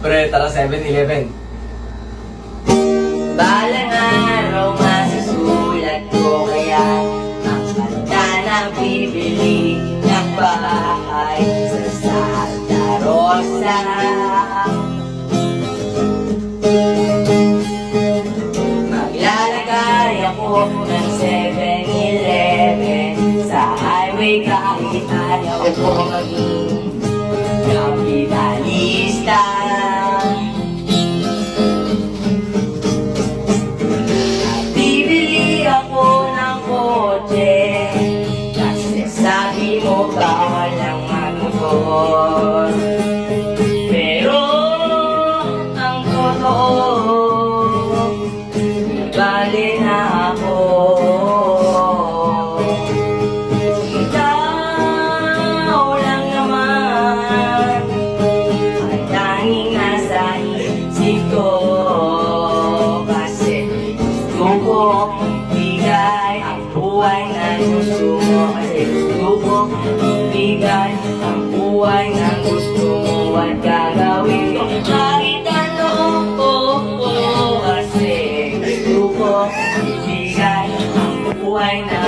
Pre, tara 7-Eleven. Balang araw masusulat ko kaya ang kanta na bibili ng bahay sa Santa Rosa. Maglalagay ako ng 7-Eleven sa highway kahit ayaw ko maging kapitalista. Bibili ako ng kotse kasi sabi mo bawal ang magmotor. Pero ang totoo, bali na ako. Ikaw lang naman ang tanging nasa isip ko. Kasi gusto ko bigay ang buhay na gusto mo. Kasi gusto ko bigay ang buhay na gusto mo. At gagawin ko kahit ano. Kasi gusto ko bigay ang buhay na